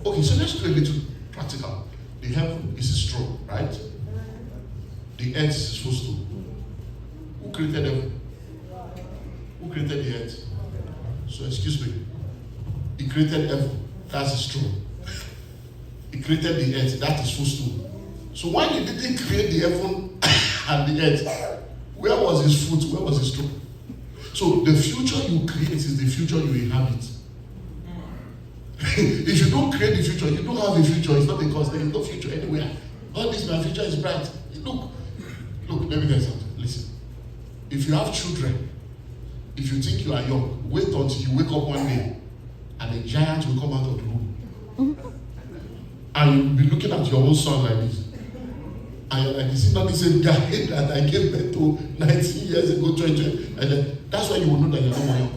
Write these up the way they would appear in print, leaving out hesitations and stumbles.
Okay, so let's do a little practical. The heaven is a straw, right? The earth is supposed to. Who created heaven? Who created the earth? So excuse me. He created heaven. That's a straw. He created the earth. That is footstool. So when he didn't create the heaven and the earth, where was his foot? Where was his straw? So the future you create is the future you inhabit. If you don't create the future, you don't have a future. It's not because there is no future anywhere. All this, my future is bright. Look, let me tell you something. Listen. If you have children, if you think you are young, wait until you wake up one day and a giant will come out of the room. And you'll be looking at your own son like this. And you're like, is it not the same guy that I gave birth to 19 years ago, 20? And then, that's why you will know that you're not young.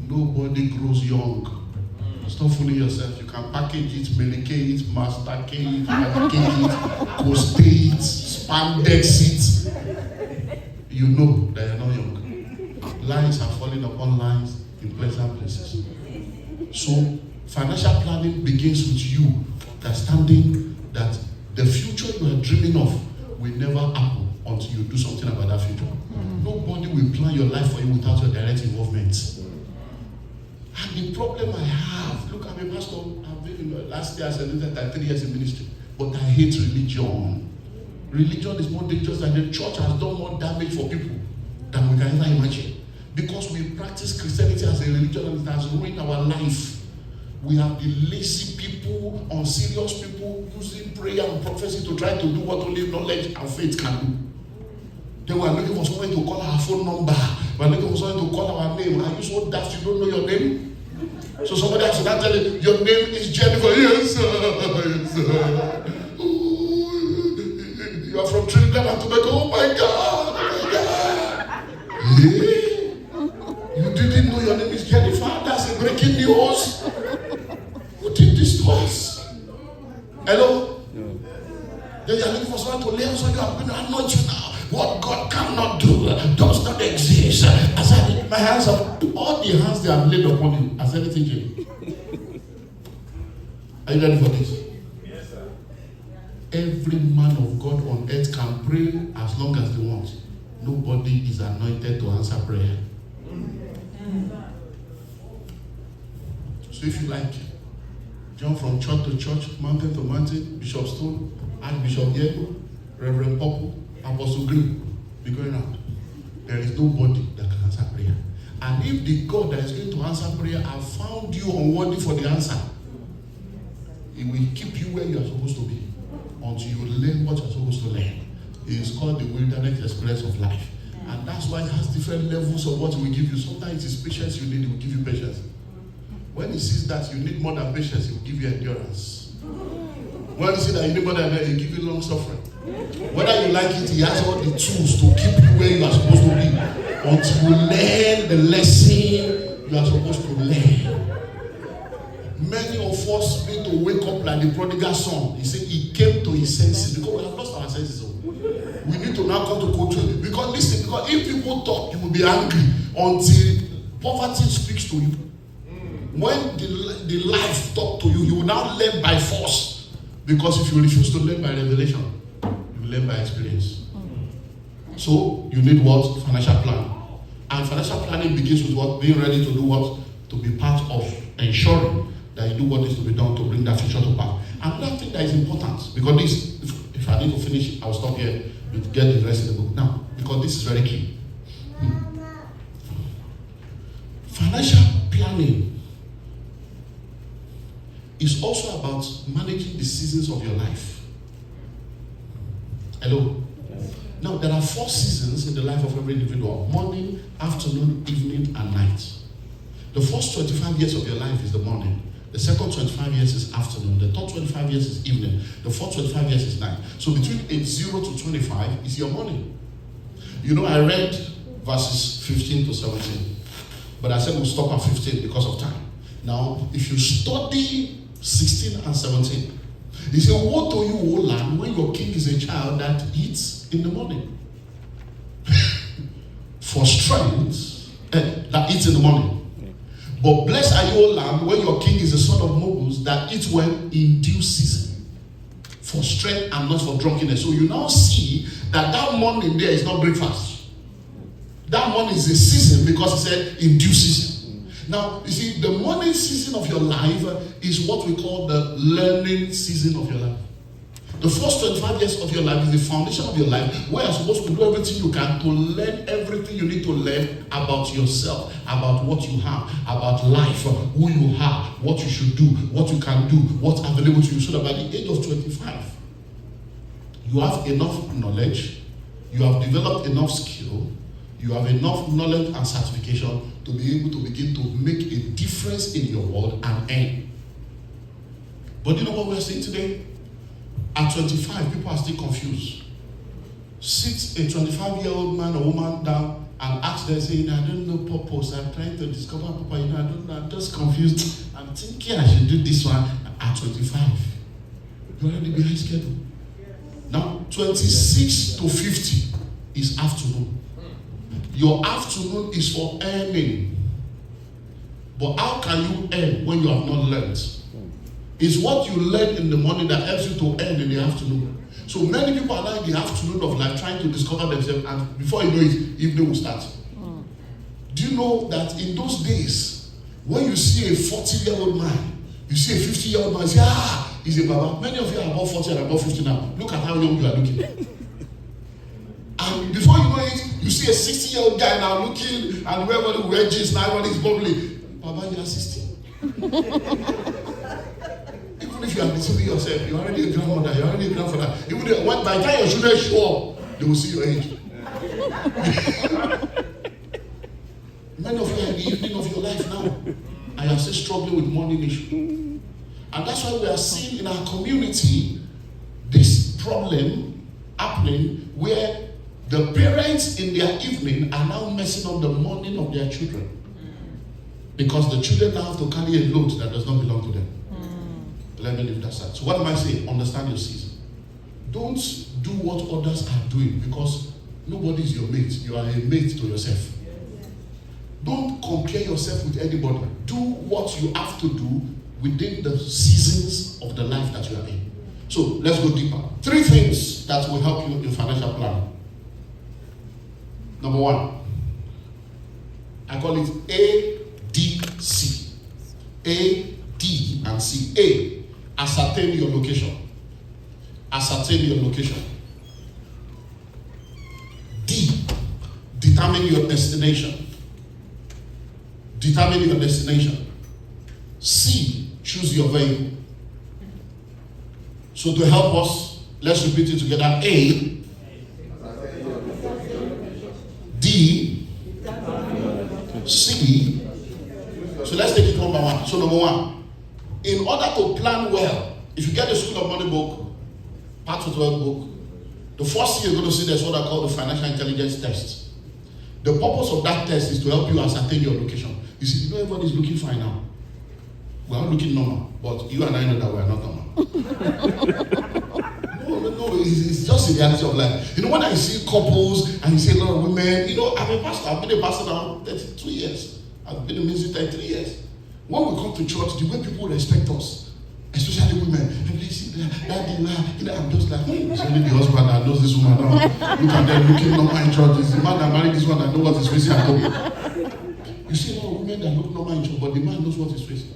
Nobody grows young. Stop fooling yourself. You can package it, medicate it, master it, package it, co-stay it, spandex it. You know that you're not young. Lines are falling upon lines in pleasant places. So financial planning begins with you understanding that the future you are dreaming of will never happen until you do something about that future. Nobody will plan your life for you without your direct involvement. And the problem I have, look, I'm a pastor. I've been last year I said 3 years in ministry, but I hate religion. Religion is more dangerous than the church has done more damage for people than we can ever imagine. Because we practice Christianity as a religion and it has ruined our life. We have the lazy people, unserious people using prayer and prophecy to try to do what only knowledge and faith can do. Then we are looking for someone to call our phone number. We are looking for someone to call our name. Are you so daft you don't know your name? So somebody has to not tell you, your name is Jennifer. Yes, sir. Yes, sir. Oh, you are from Trinidad and Tobago. Oh my God. Oh my God. Hey? You didn't know your name is Jennifer? That's a breaking news. Who did this to us? Hello? No. Then you are looking for someone to lay hands on you. I'm going to anoint you now. What God cannot do does not exist. As I lift my hands up, all the hands they have laid upon you, has anything changed? Are you ready for this? Yes, sir. Every man of God on earth can pray as long as they want. Nobody is anointed to answer prayer. So if you like, jump from church to church, mountain to mountain, Bishop Stone, Archbishop Diego, Reverend Popo, Apostle Green, be going out. There is nobody that can answer prayer. And if the God that is going to answer prayer have found you unworthy for the answer, He will keep you where you are supposed to be until you learn what you are supposed to learn. It is called the wilderness experience of life. And that's why it has different levels of what He will give you. Sometimes it is patience you need, He will give you patience. When He sees that you need more than patience, He will give you endurance. When He sees that you need more than that, He will give you long suffering. Whether you like it, He has all the tools to keep you where you are supposed to be until you learn the lesson you are supposed to learn. Many of us need to wake up like the prodigal son. He said he came to his senses because we have lost our senses. We need to now come to control. Because listen, because if people talk, you will be angry until poverty speaks to you. When the life talk to you, you will now learn by force. Because if you refuse to learn by revelation, you learn by experience. So you need what? Financial plan. And financial planning begins with what? Being ready to do what? To be part of ensuring that you do what needs to be done to bring that future to pass. Another thing that is important, because this, if I need to finish, I'll stop here to get the rest of the book. Now, because this is very key. Financial planning is also about managing the seasons of your life. Hello? Yes. Now, there are 4 seasons in the life of every individual: morning, afternoon, evening, and night. The first 25 years of your life is the morning. The second 25 years is afternoon. The third 25 years is evening. The fourth 25 years is night. So between age 0 to 25 is your morning. You know, I read verses 15 to 17. But I said we'll stop at 15 because of time. Now, if you study 16 and 17, he said, woe to you, O land, when your king is a child that eats in the morning. For strength, that eats in the morning. But blessed are you, O land, when your king is the son of nobles that eat well in due season, for strength and not for drunkenness. So you now see that morning there is not breakfast. That morning is a season, because he said in due season. Now, you see, the morning season of your life is what we call the learning season of your life. The first 25 years of your life is the foundation of your life, where you're supposed to do everything you can to learn everything you need to learn about yourself, about what you have, about life, who you are, what you should do, what you can do, what's available to you, so that by the age of 25, you have enough knowledge, you have developed enough skill, you have enough knowledge and certification to be able to begin to make a difference in your world and earn. But you know what we're seeing today? At 25, people are still confused. Sit a 25-year-old man or woman down and ask them, saying, I don't know purpose. I'm trying to discover purpose. I don't know. I'm just confused. I'm thinking I should do this one at 25. You're already behind schedule. Now, 26 to 50 is afternoon. Your afternoon is for earning. But how can you earn when you have not learned? It's what you learn in the morning that helps you to earn in the afternoon. So many people are now in the afternoon of life trying to discover themselves, and before you know it, evening will start. Do you know that in those days, when you see a 40-year-old man, you see a 50-year-old man, you say, he's a baba. Many of you are above 40 and above 50 now. Look at how young you are looking. And before you know it, you see a 60-year-old guy now looking, and whoever who wears jeans, now everybody is bubbling. Baba, you are 60. Even if you are deceiving yourself, you're already a grandmother, you're already a grandfather. Even by the time your children show up, they will see your age. Many of you are in the evening of your life now, and you're still struggling with money issue. And that's why we are seeing in our community this problem happening, where the parents in their evening are now messing up the morning of their children. Because the children now have to carry a load that does not belong to them. Let me leave that aside. So what am I saying? Understand your season. Don't do what others are doing, because nobody is your mate. You are a mate to yourself. Don't compare yourself with anybody. Do what you have to do within the seasons of the life that you are in. So let's go deeper. 3 things that will help you in financial planning. Number 1, I call it A, D, C. A, D, and C. A, ascertain your location. Ascertain your location. D, determine your destination. Determine your destination. C, choose your vehicle. So to help us, let's repeat it together. A, D, C. So let's take it one by one. So number 1, in order to plan well, if you get the School of Money book, Part 12 book, the first thing you're going to see, there's what I call the financial intelligence test. The purpose of that test is to help you ascertain your location. You see, you know everybody's looking fine now. We're not looking normal, but you and I know that we're not normal. No, it's just the reality of life. You know, when I see couples and you see a lot of women, you know, I'm a pastor. I've been a pastor now 32 years. I've been a minister 33 years. When we come to church, the way people respect us, especially women, and they see that, I'm just like, it's only the husband that knows this woman now. Look at them looking normal in church. It's the man that married this one that knows what he's facing at home. You see a lot of women that look normal in church, but the man knows what he's facing.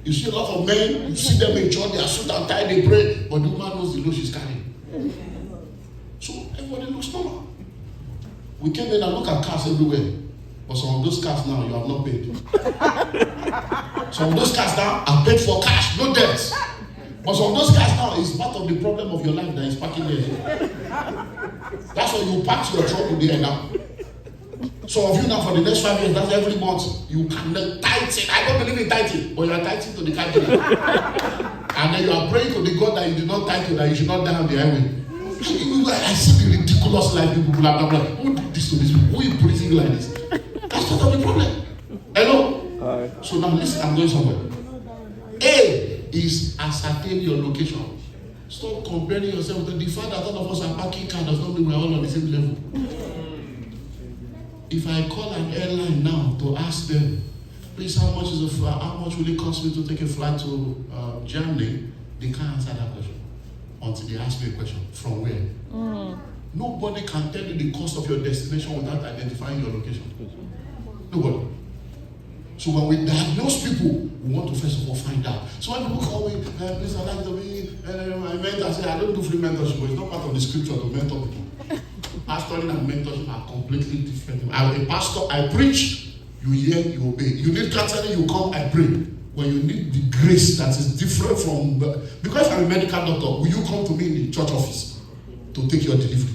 You see a lot of men, you see them in church, they are suit and tie, they pray, but the woman knows the load she's carrying. So everybody looks normal. We came in and look at cars everywhere, but some of those cars now you have not paid. Some of those cars now are paid for cash, no debt. But some of those cars now is part of the problem of your life that is parking there. That's why you park your truck there now. Some of you now for the next 5 years, that's every month, you can tithe it. I don't believe in tithing, but you are tithing to the cabinet. And then you are praying to the God that you did not tithe to, that you should not die on the highway. I see the ridiculous life people have. I'm like, who did this to this people? Who is breathing like this? That's not the problem. Hello? Hi. So now listen, I'm going somewhere. A is ascertain your location. Stop comparing yourself with the fact that all of us are parking cars does not mean we're all on the same level. If I call an airline now to ask them, please, how much will it cost me to take a flight to Germany? They can't answer that question until they ask me a question. From where? Nobody can tell you the cost of your destination without identifying your location. Nobody. So when we diagnose people, we want to first of all find out. So when people call me, please, I'd like to be my mentor, I say, I don't do free mentorship, but it's not part of the scripture to mentor people. Pastoring and mentorship are completely different. I'm a pastor, I preach, you hear, you obey. You need counseling, you come, I pray. When you need the grace that is different from, because I'm a medical doctor, will you come to me in the church office to take your delivery?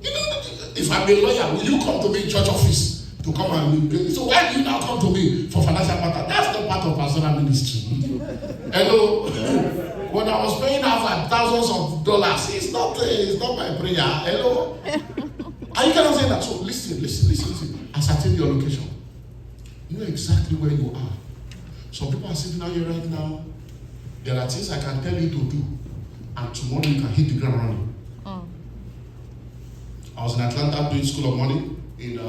You know, if I'm a lawyer, will you come to me in church office to come and, so why do you now come to me for financial matter? That's not part of pastoral ministry. Hello? When I was paying out thousands of dollars, it's not my prayer. Hello? Are you kind of saying that? So listen. Ascertain your location. You know exactly where you are. Some people are sitting out here right now. There are things I can tell you to do, and tomorrow you can hit the ground running. I was in Atlanta doing School of Money in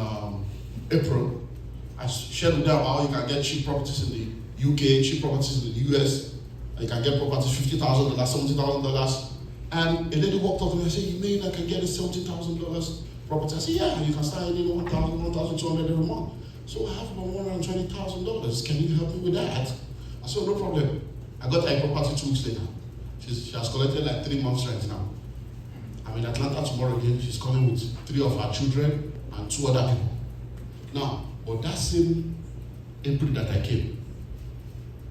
April. I shared with them how you can get cheap properties in the UK, cheap properties in the US. You can get properties $50,000, $70,000. And a lady walked up to me and said, you mean I can get a $70,000 property? I said, yeah, you can start earning $1,000, $1,200 every month. So I have about $120,000. Can you help me with that? I said, no problem. I got a property 2 weeks later. She has collected like 3 months rent now. I'm in Atlanta tomorrow again. She's coming with 3 of her children and 2 other people. Now, but that same April that I came,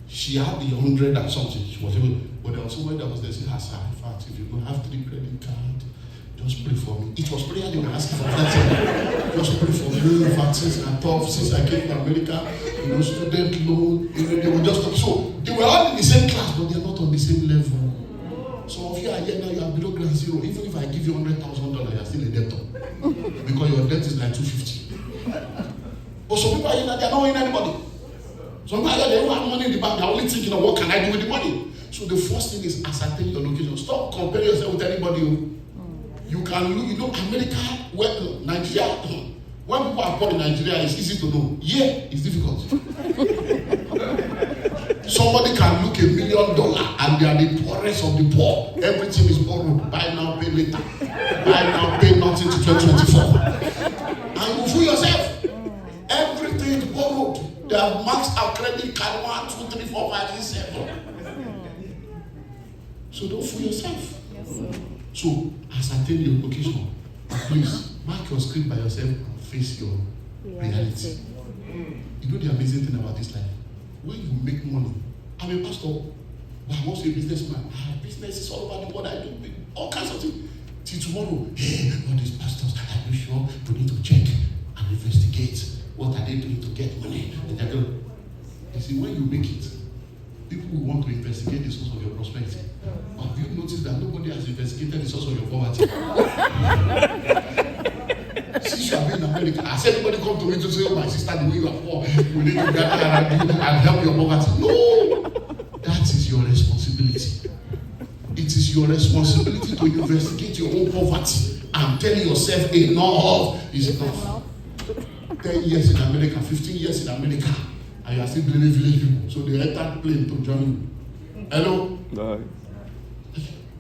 she had the 100 and something. She was able, but there was someone that was there saying, in fact, if you don't have 3 credit cards, just pray for me. It was prayer they were asking for that. Just pray for me. In fact, since I'm tough, since I came to America, student loan, they were just so they were all in the same class, but they're not on the same level. Some of you are here now, you are below ground zero. Even if I give you $100,000, you're still a debtor. Because your debt is like $250. But some people are here now, they're not owing anybody. Some people are here, they don't have money in the bank, they're only thinking of what can I do with the money. So the first thing is ascertain your location. Stop comparing yourself with anybody. You can look, America, Nigeria, when people are poor in Nigeria, it's easy to know. Yeah, it's difficult. Somebody can look $1 million and they are the poorest of the poor. Everything is borrowed. Buy now, pay later. Buy now, pay nothing to 2024. And you fool yourself. Everything is borrowed. They have maxed out credit card 1, 2, 3, 4, 5, 6, 7. So don't fool yourself. Yes, so ascertain your location. Please mark your screen by yourself and face your reality. You know the amazing thing about this life? When you make money, I'm a pastor, but I'm also a businessman. I have businesses all over the world. I do all kinds of things. Till tomorrow, hey, all these pastors, are you sure we need to check and investigate what are they doing to get money? And they're going, you see, when you make it, people will want to investigate the source of your prosperity. But have you noticed that nobody has investigated the source of your poverty? Since you have been in America, has anybody come to me to say, oh, my sister, the way you are poor, we need to gather around you and help your poverty? No! That is your responsibility. It is your responsibility to investigate your own poverty and tell yourself enough is enough. 10 years in America, 15 years in America, and you are still blaming village people. So they entered plane to join you. Hello? No.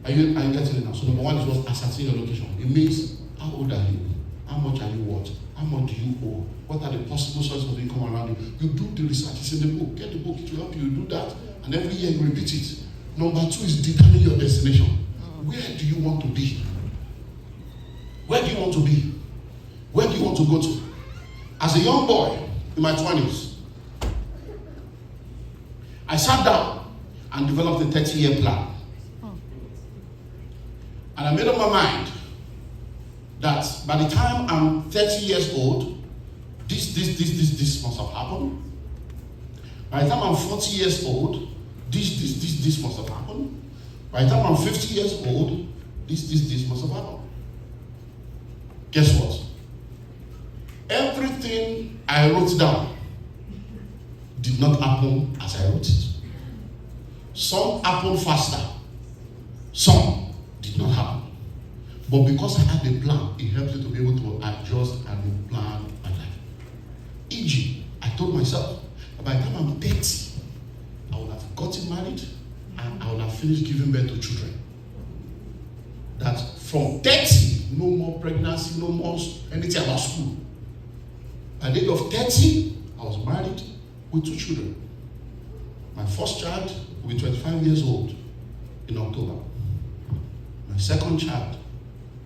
Are you getting it now? So number one is what ascertain your location. It means how old are you? How much are you worth? How much do you owe? What are the possible sources of income around you? You do the research. It's in the book. Get the book. It will help you do that. And every year you repeat it. Number two is determine your destination. Where do you want to be? Where do you want to be? Where do you want to go to? As a young boy in my 20s, I sat down and developed a 30-year plan. And I made up my mind that by the time I'm 30 years old, this must have happened. By the time I'm 40 years old, this must have happened. By the time I'm 50 years old, this must have happened. Guess what? Everything I wrote down did not happen as I wrote it. Some happened faster. Some did not happen. But because I had a plan, it helps you to be able to adjust and plan stingy. I told myself, by the time I'm 30, I would have gotten married and I would have finished giving birth to children. That from 30, no more pregnancy, no more anything about school. By the age of 30, I was married with 2 children. My first child will be 25 years old in October. My second child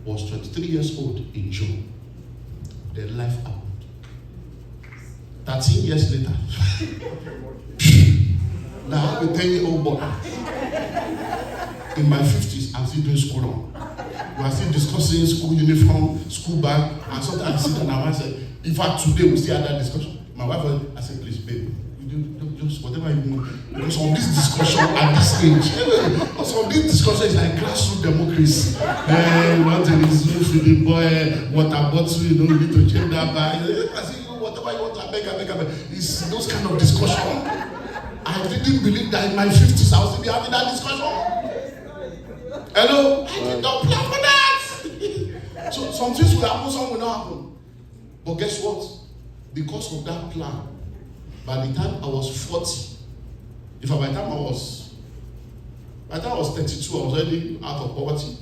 was 23 years old in June. Then life happened. 13 years later, now I have a 10-year-old boy. In my 50s, I'm still doing school run. We are still discussing school uniform, school bag, and sometimes I sit and I say, in fact, today we still had that discussion. My wife, I said, please, babe, just whatever you want. Because on this discussion at this age, some of this discussion is like grassroots democracy. Nothing is no feeding boy, water bottle, you don't need to change that bag. I said, whatever you want, I beg. It's those kind of discussion. I didn't believe that in my 50s I was still be having that discussion. Hello? I did not plan for that. So some things will happen, some will not happen. But guess what? Because of that plan, by the time I was 40, by the time I was 32, I was already out of poverty.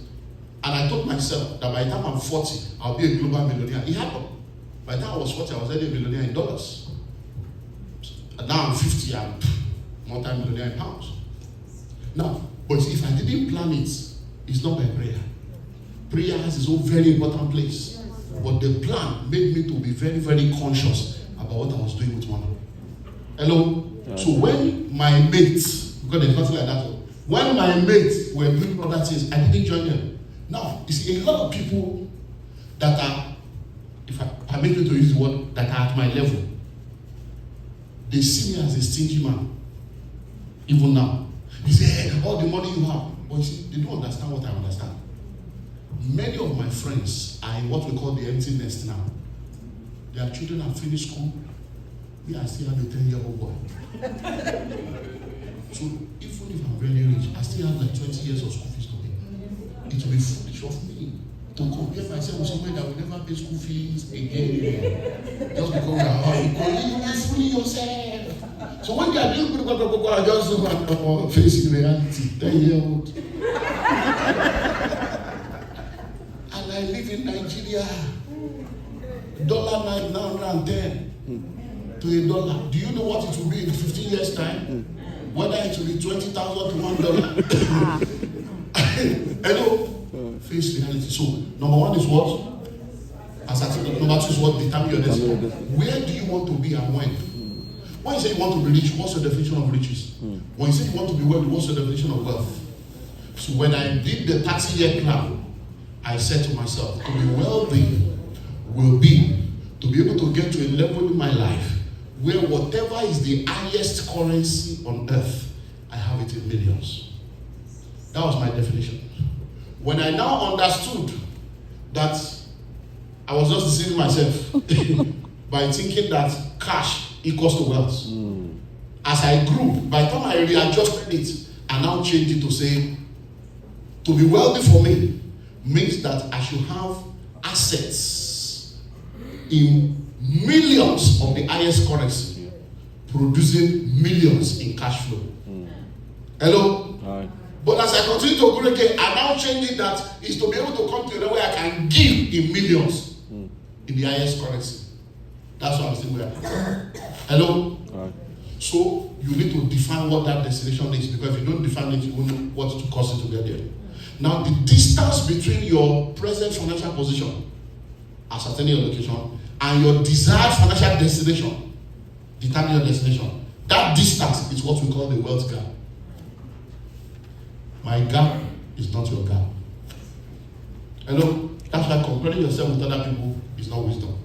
And I told myself that by the time I'm 40, I'll be a global millionaire. It happened. By the time I was 40, I was already a millionaire in dollars. And now I'm 50, I'm multi-millionaire in pounds. Now, but if I didn't plan it, it's not by prayer. Prayer has its own very important place. But the plan made me to be very, very conscious about what I was doing with money. Hello? So when my mates, because there's nothing like that, when my mates were doing other things, I didn't join them. Now, you see, a lot of people that are, if I permit me to use the word, that are at my level, they see me as a stingy man. Even now. You say, hey, all the money you have. But you see, they don't understand what I understand. Many of my friends are in what we call the empty nest now. Their children have finished school. Me, I still have a 10-year-old boy. So even if I'm very rich, I still have like 20 years of school fees to pay. It will be foolish of me to compare myself with someone that will never pay school fees again. Just because we are high. You will fool yourself. So when they are doing good, I just look at facing reality. 10-year-old. And I live in Nigeria. Dollar now around 10 to $1. Do you know what it will be in 15 years' time? Whether it will be 20,000 to $1. Hello? Face reality. So, number one is what? Number two is what? Determine your destiny. Where do you want to be and when? When you say you want to be rich, what's your definition of riches? When you say you want to be wealthy, what's your definition of wealth? So when I did the 30-year plan, I said to myself, to be wealthy will be to be able to get to a level in my life where whatever is the highest currency on earth, I have it in millions. That was my definition. When I now understood that I was just deceiving myself by thinking that cash equals to wealth. As I grew, by the time I readjusted it, I now changed it to say, to be wealthy for me means that I should have assets in millions of the highest currency, producing millions in cash flow. Hello? Hi. But as I continue to grow again, I now changing that is to be able to come to a level where I can give in millions in the highest currency. That's what I'm saying. Hello? Hi. So you need to define what that destination is, because if you don't define it, you won't know what to cost it to get there. Now, the distance between your present financial position, ascertaining your location, and your desired financial destination, determine your destination. That distance is what we call the wealth gap. My gap is not your gap. Hello? That's why comparing yourself with other people is not wisdom.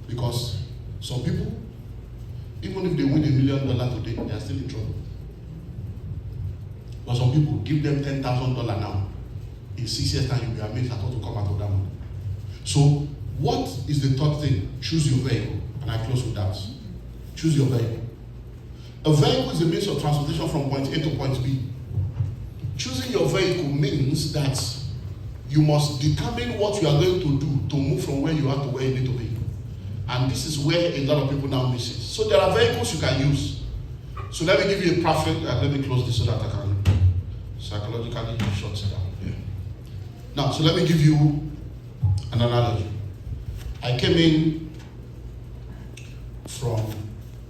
Because some people, even if they win $1 million today, they are still in trouble. But some people, give them $10,000 now. In 6 years' time, you'll be amazed at how to come out of that money. So, what is the third thing? Choose your vehicle. And I close with that. Choose your vehicle. A vehicle is a means of transportation from point A to point B. Choosing your vehicle means that you must determine what you are going to do to move from where you are to where you need to be. And this is where a lot of people now miss it. So there are vehicles you can use. So let me give you a perfect, let me close this so that I can psychologically shut it down. Yeah. Now, so let me give you an analogy. I came in from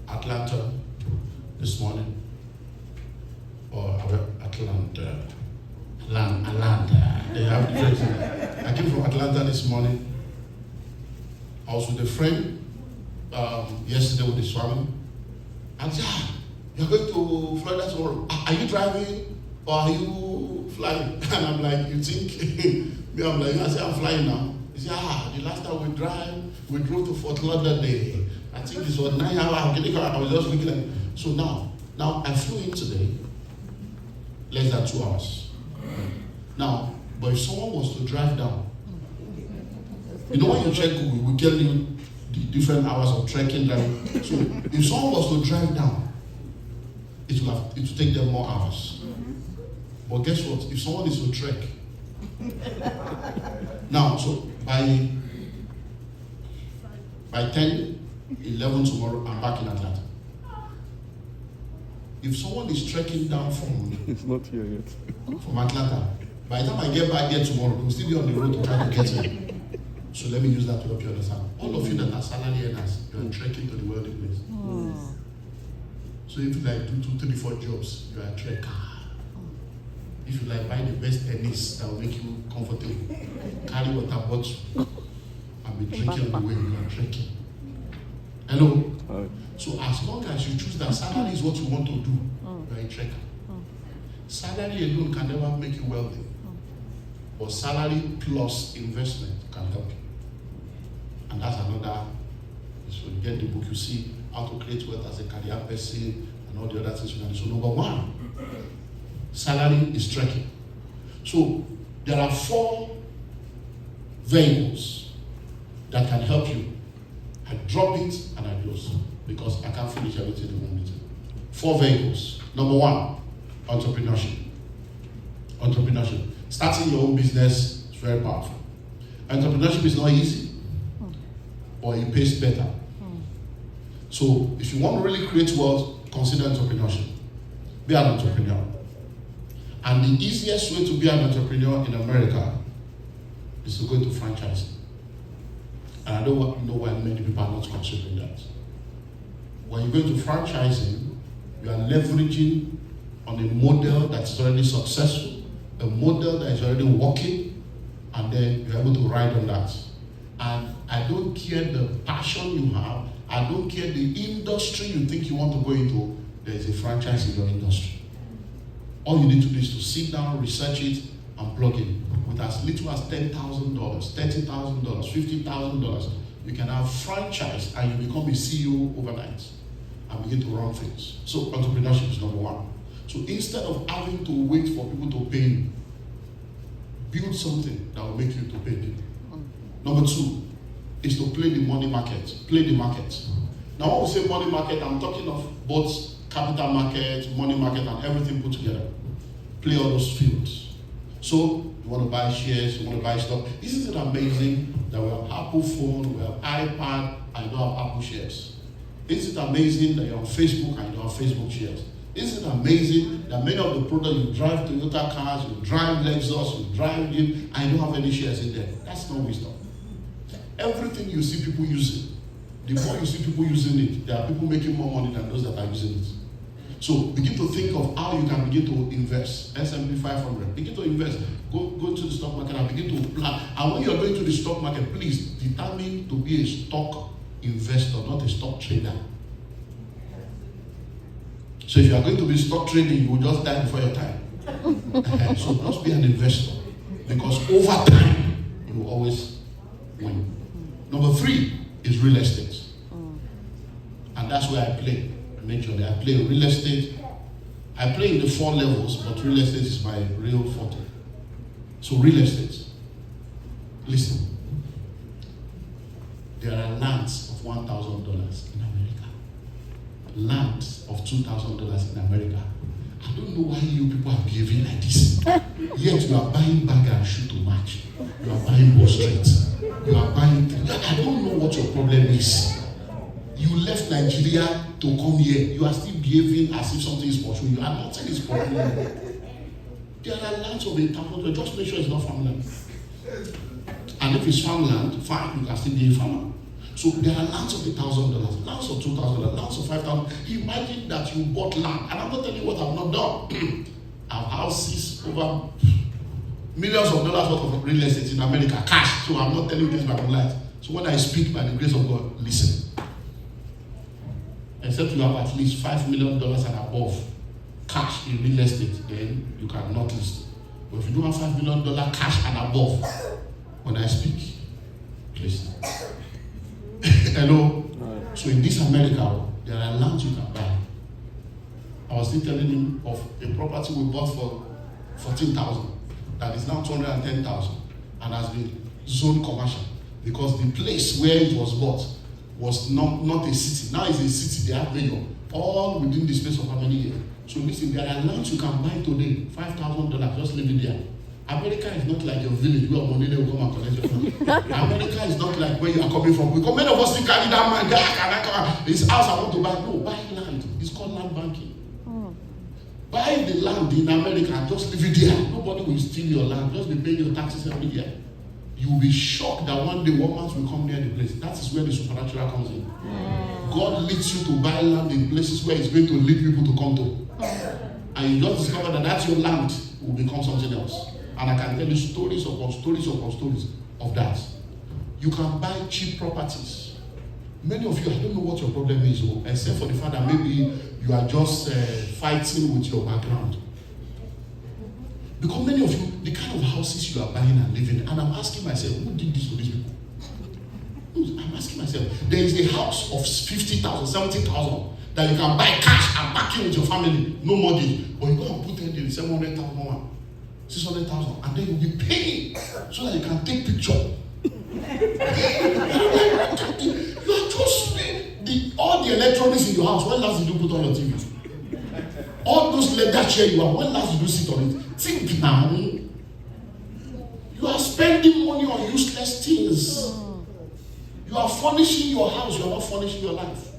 Atlanta this morning, or Atlanta. They have different. I came from Atlanta this morning. I was with a friend yesterday with his family, and said, "You're going to Florida tomorrow. Are you driving or are you flying?" And I'm like, "You think?" Me, I'm like, "I said I'm flying now." He said, "The last time we drove to Fort Lauderdale. I think this was 9 hours. I was just looking at it. So now I flew in today, less than 2 hours. Now, but if someone was to drive down, you know when you check Google, we tell you the different hours of trekking down. So if someone was to drive down, it will take them more hours. But guess what? If someone is to trek, now, so by 10, 11 tomorrow, I'm back in Atlanta. If someone is trekking down from it's not here yet. From Atlanta, by the time I get back here tomorrow, we'll still be on the road to try to get here. So let me use that to help you understand. All of you that are salary earners, you are trekking to the wealthy place. So if you like do 2, 3, 4 jobs, you are a trekker. If you like buy the best tennis that will make you comfortable, carry water bottle, and be drinking on the way, you are trekking. Hello? So as long as you choose that salary is what you want to do, you are a trekker. Salary alone can never make you wealthy. But salary plus investment can help you. And that's another, so you get the book, you see how to create wealth as a career person and all the other things you can do. So number one, salary is trekking. So there are 4 vehicles that can help you. I drop it and I close because I can't finish everything in 1 meeting. 4 vehicles. Number 1, entrepreneurship. Entrepreneurship. Starting your own business is very powerful. Entrepreneurship is not easy, but it pays better. So if you want to really create wealth, consider entrepreneurship. Be an entrepreneur. And the easiest way to be an entrepreneur in America is to go into franchising. And I don't know why many people are not considering that. When you go into franchising, you are leveraging on a model that's already successful, a model that is already working, and then you're able to ride on that. And I don't care the passion you have, I don't care the industry you think you want to go into, there is a franchise in your industry. All you need to do is to sit down, research it, and plug in. With as little as $10,000, $30,000, $50,000, you can have franchise and you become a CEO overnight and begin to run things. So entrepreneurship is number 1. So instead of having to wait for people to pay you, build something that will make you to pay people. Number 2 is to play the money market. Play the market. Now when we say money market, I'm talking of both capital market, money market, and everything put together. Play all those fields. So you want to buy shares, you want to buy stock. Isn't it amazing that we have Apple phone, we have iPad, and you don't have Apple shares? Isn't it amazing that you're on Facebook and you don't have Facebook shares? Isn't it amazing that many of the products you drive Toyota cars, you drive Lexus, you drive Jeep, and you don't have any shares in there? That's not wisdom. Everything you see people using, the more you see people using it, there are people making more money than those that are using it. So begin to think of how you can begin to invest. S&P 500. Begin to invest. Go to the stock market and begin to plan. And when you're going to the stock market, please determine to be a stock investor, not a stock trader. So if you are going to be stock trading, you will just die before your time. So just be an investor. Because over time, you will always win. Number 3 is real estate. And that's where I play. Make sure that I play real estate. I play in the 4 levels, but real estate is my real forte. So real estate. Listen. There are lands of $1,000 in America. Lands of $2,000 in America. I don't know why you people are behaving like this. Yet you are buying bag and shoe to match. You are buying bus streets. You are buying. I don't know what your problem is. You left Nigeria to come here. You are still behaving as if something is pursuing you. I'm not saying it's pursuing you. There are lands of 8,000. Just make sure it's not farmland. And if it's farmland, fine, you can still be a farmer. So there are lands of $1,000, lands of $2,000, lands of $5,000. Imagine that you bought land, and I'm not telling you what I've not done. I've houses over millions of dollars worth of real estate in America, cash. So I'm not telling you this by light. So when I speak by the grace of God, listen. Except you have at least $5 million and above cash in real estate, then you cannot list. But if you don't have $5 million cash and above, when I speak, please. Hello? Right. So in this America, there are lands you can buy. I was still telling him of a property we bought for $14,000 that is now $210,000 and has been zoned commercial because the place where it was bought was not a city. Now it's a city, they have mayor, all within the space of how many years. So listen, there are lands you can buy today, $5,000, just leave it there. America is not like your village where money they will come and collect your money. America is not like where you are coming from. Because many of us still carry that man, his house I want to buy. No, buy land. It's called land banking. Buy the land in America and just leave it there. Nobody will steal your land. Just be paying your taxes every year. You will be shocked that one day Walmart will come near the place. That is where the supernatural comes in. God leads you to buy land in places where He's going to lead people to come to. And you just discover that that's your land will become something else. And I can tell you stories upon stories upon stories of that. You can buy cheap properties. Many of you, I don't know what your problem is, except for the fact that maybe you are just fighting with your background. Because many of you, the kind of houses you are buying and living, and I'm asking myself, who did this to these people? I'm asking myself, there is a house of 50,000, 70,000 that you can buy cash and back in with your family, no mortgage, but you go and put in the 700,000 one. 600,000, and then you'll be paying so that you can take picture. You are just paying all the electronics in your house. When last did you put on your TV? All those leather chairs you have, when last did you sit on it? Think now. You are spending money on useless things. You are furnishing your house, you are not furnishing your life.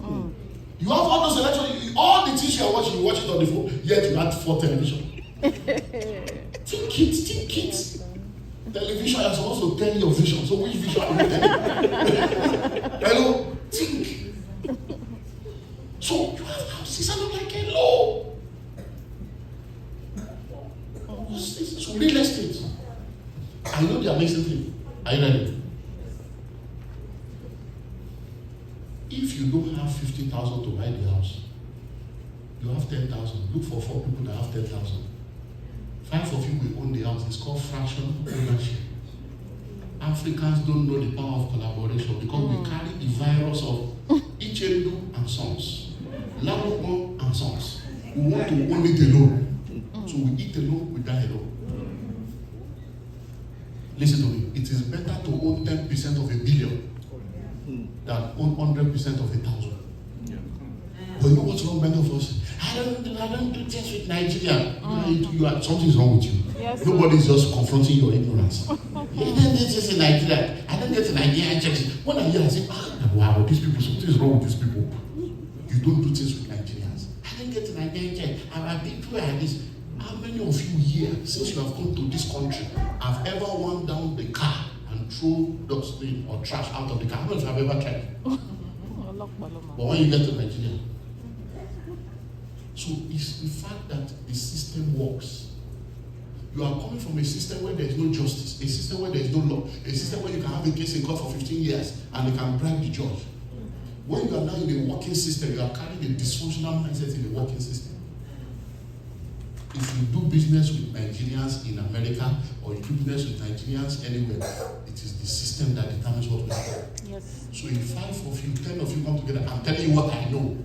You have all those electronics, all the things you are watching, you watch it on the phone, yet you had 4 television. Think it. Television is supposed to tell your vision. So which vision are you telling? Hello? Think. So you have houses and I'm like, hello. What's this? So real estate. I know the amazing thing. Are you ready? If you don't have 50,000 to buy the house, you have 10,000. Look for 4 people that have 10,000. 5 of you will own the house. It's called fractional ownership. Africans don't know the power of collaboration because we carry the virus of Ichendu and Sons, Lalokmo and Sons. We want to own it alone. So we eat alone, we die alone. Listen to me. It is better to own 10% of a billion than own 100% of 1,000. But you know what's wrong, many of us? I don't do things with Nigeria. Something's wrong with you. Yes, nobody's just confronting your ignorance. I don't do this in Nigeria. I don't get to Nigerian churches. When I hear, I say, wow, these people, something's wrong with these people. You don't do things with Nigerians. I don't get to Nigerian church. Our people are this. How many of you here, since you have come to this country, have ever wound down the car and throw dustbin or trash out of the car? How many of you have ever tried? But when you get to Nigeria, so it's the fact that the system works. You are coming from a system where there is no justice, a system where there is no law, a system where you can have a case in court for 15 years and they can bribe the judge. When you are now in a working system, you are carrying a dysfunctional mindset in a working system. If you do business with Nigerians in America or you do business with Nigerians anywhere, it is the system that determines what we have. Yes. So if 5 of you, 10 of you come together, I'm telling you what I know.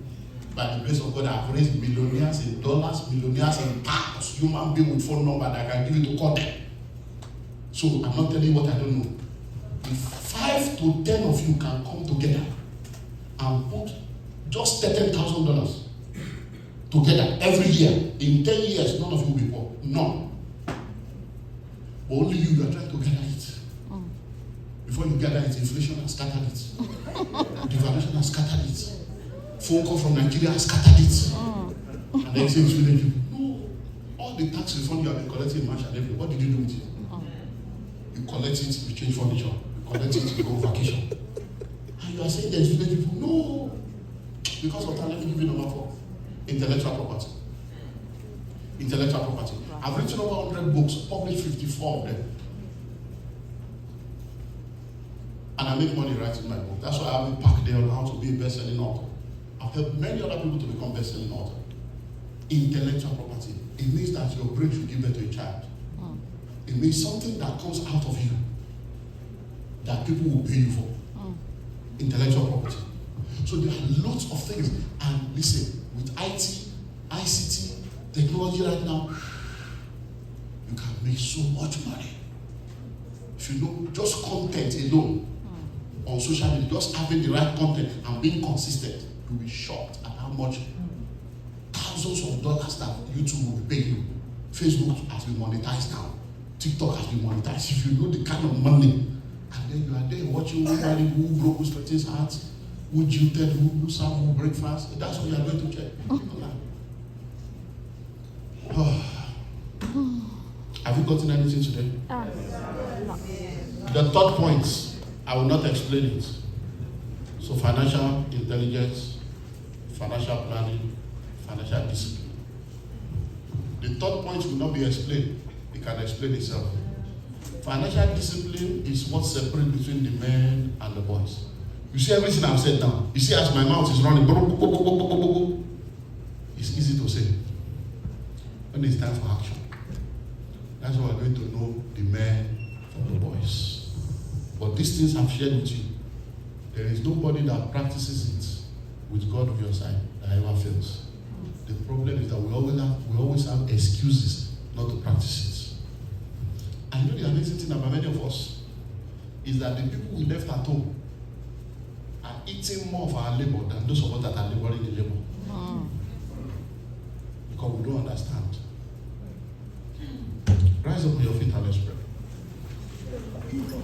By the grace of God, I've raised millionaires in dollars, millionaires in pounds, human being with phone number that I can give it to court. So I'm not telling you what I don't know. If 5 to 10 of you can come together and put just $13,000, together every year. In 10 years, none of you will be poor. None. But only you are trying to gather it. Before you gather it, inflation has scattered it. Devaluation has scattered it. Phone call from Nigeria has scattered it. And then say, no, all the tax refund you have been collecting in March and April, what did you do with it? You collect it, you change furniture. You collect it, you go on vacation. And you are saying there's village people, no. Because of that, let me give you number 4. Intellectual property. Intellectual property. I've written over 100 books, published 54 of them. And I make money writing my book. That's why I have a pack there on how to be a best-selling author. I've helped many other people to become best-selling author. Intellectual property. It means that your brain should give birth to a child. It means something that comes out of you that people will pay you for. Intellectual property. So there are lots of things. And listen, with IT, ICT, technology right now, you can make so much money. If you know just content alone on social media, just having the right content and being consistent, you'll be shocked at how much thousands of dollars that YouTube will pay you. Facebook has been monetized now. TikTok has been monetized. If you know the kind of money, and then you are there watching who broke, who stretched his heart, who jilted, who served, who breakfast, that's what you are going to check. Have you gotten anything today? The third point, I will not explain it. So financial intelligence, financial planning, financial discipline. The third point will not be explained. It can explain itself. Financial discipline is what separates between the men and the boys. You see everything I've said now. You see as my mouth is running, it's easy to say. When it's time for action, that's why we're going to know the men from the boys. But these things I've shared with you, there is nobody that practices it with God of your side that ever fails. The problem is that we always have excuses not to practice it. And you know the amazing thing about many of us is that the people we left at home are eating more of our labor than those of us that are laboring in labor. Because we don't understand. Rise up on your feet and let's pray.